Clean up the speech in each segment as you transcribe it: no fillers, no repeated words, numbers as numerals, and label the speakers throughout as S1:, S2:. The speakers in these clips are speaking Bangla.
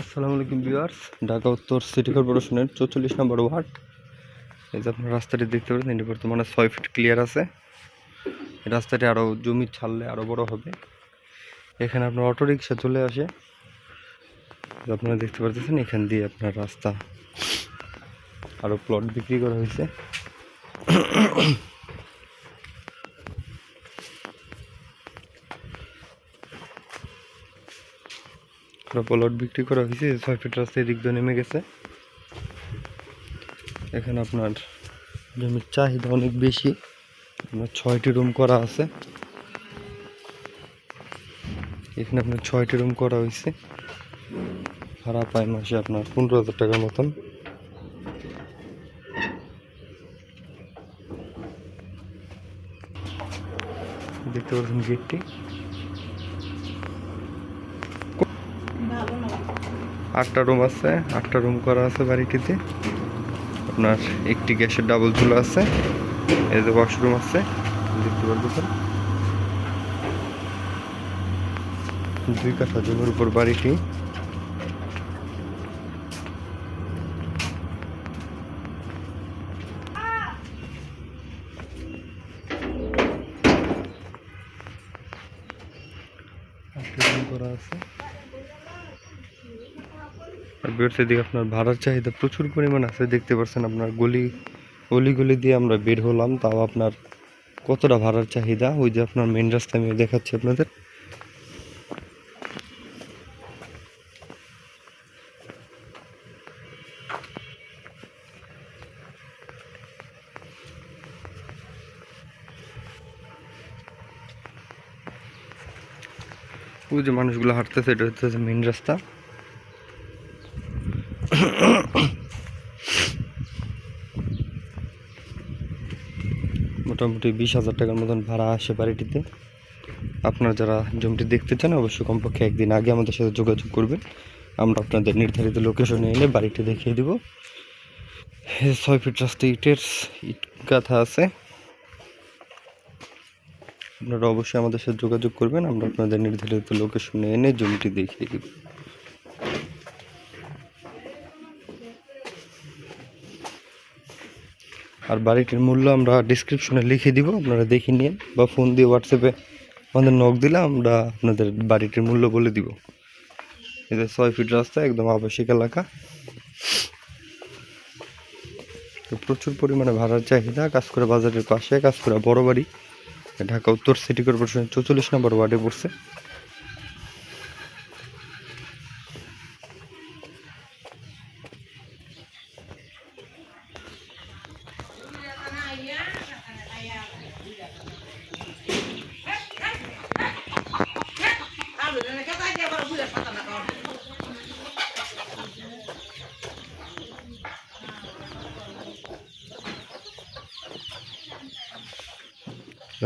S1: আসসালামু আলাইকুম ভিউয়ার্স, ঢাকা উত্তর সিটি কর্পোরেশনের 44 নম্বর ওয়ার্ড। এই যে আপনার রাস্তাটি দেখতে পাচ্ছেন, এটি বর্তমানে 6 ফিট ক্লিয়ার আছে। এই রাস্তাটি আরও জমি ছাড়লে আরও বড় হবে। এখানে আপনার অটো রিক্সা চলে আসে, আপনারা দেখতে পাচ্ছেন। এখান দিয়ে আপনার রাস্তা আরও প্লট বিক্রি করা হয়েছে। প্লট বিক্রি করা হয়েছে, 6 ফিট রাস্তা এদিক দিয়ে নেমে গেছে। এখানে আপনার জমির চাহিদা অনেক বেশি। আপনার 6টি রুম করা আছে। এখানে আপনার 6টি রুম করা হয়েছে। ভাড়া পায় মাসে আপনার 15,000 টাকার মতন। দেখতে পাচ্ছেন গেটটি। 8টা রুম আছে, 8টা রুম করা আছে বাড়িটিতে। আপনার একটি গ্যাসের ডাবল চুলা আছে, এই যে ওয়াশরুম আছে দেখতে পাচ্ছেন। 2 কাঠা জমির উপর বাড়িটি। করা আছে। আর বেরোতে দিকে আপনার ভাড়ার চাহিদা প্রচুর পরিমাণ আছে, দেখতে পাচ্ছেন। আপনার গলি দিয়ে আমরা বের হলাম, তাও আপনার কতটা ভাড়ার চাহিদা। ওই যে আপনার মেন রাস্তা আমি দেখাচ্ছি আপনাদের। ওই যে মানুষগুলো হাঁটতেছে, এটা হচ্ছে মেন রাস্তা। মোটামুটি 20,000 টাকার মতন ভাড়া আসে বাড়িটিতে। আপনারা যারা জমিটি দেখতে চান অবশ্যই কমপক্ষে একদিন আগে আমাদের সাথে যোগাযোগ করবেন। আমরা আপনাদের নির্ধারিত লোকেশনে এনে বাড়িটি দেখিয়ে দেব। 6 ফিট রাস্তা, ইট গাঁথা আছে। আপনারা অবশ্যই আমাদের সাথে যোগাযোগ করবেন, আমরা আপনাদের নির্ধারিত লোকেশনে এনে জমিটি দেখিয়ে দেব। আর বাড়িটির মূল্য আমরা ডিসক্রিপশনে লিখে দিব, আপনারা দেখে নিন, বা ফোন দিয়ে হোয়াটসঅ্যাপে আমাদের নক দিলে আমরা আপনাদের বাড়িটির মূল্য বলে দিব। এটা 6 ফিট রাস্তা, একদম আবাসিক এলাকা। তো প্রচুর পরিমাণে ভাড়ার চাহিদা। কাজকরা বাজারের পাশে, কাজকরা বড় বাড়ি, ঢাকা উত্তর সিটি কর্পোরেশনের 44 নম্বর ওয়ার্ডে পড়ছে।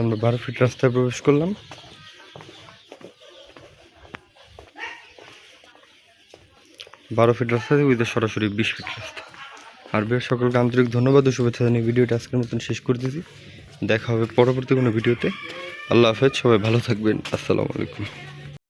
S1: আমরা 12 ফিট রাস্তায় প্রবেশ করলাম। বারো ফিট রাস্তা থেকে ওইদের সরাসরি 20 ফিট রাস্তা। আর বেশ সকলকে আন্তরিক ধন্যবাদ ও শুভেচ্ছা জানিয়ে ভিডিওটা আজকের মতন শেষ করতেছি। দেখা হবে পরবর্তী কোনো ভিডিওতে। আল্লাহ হাফেজ, সবাই ভালো থাকবেন। আসসালামু আলাইকুম।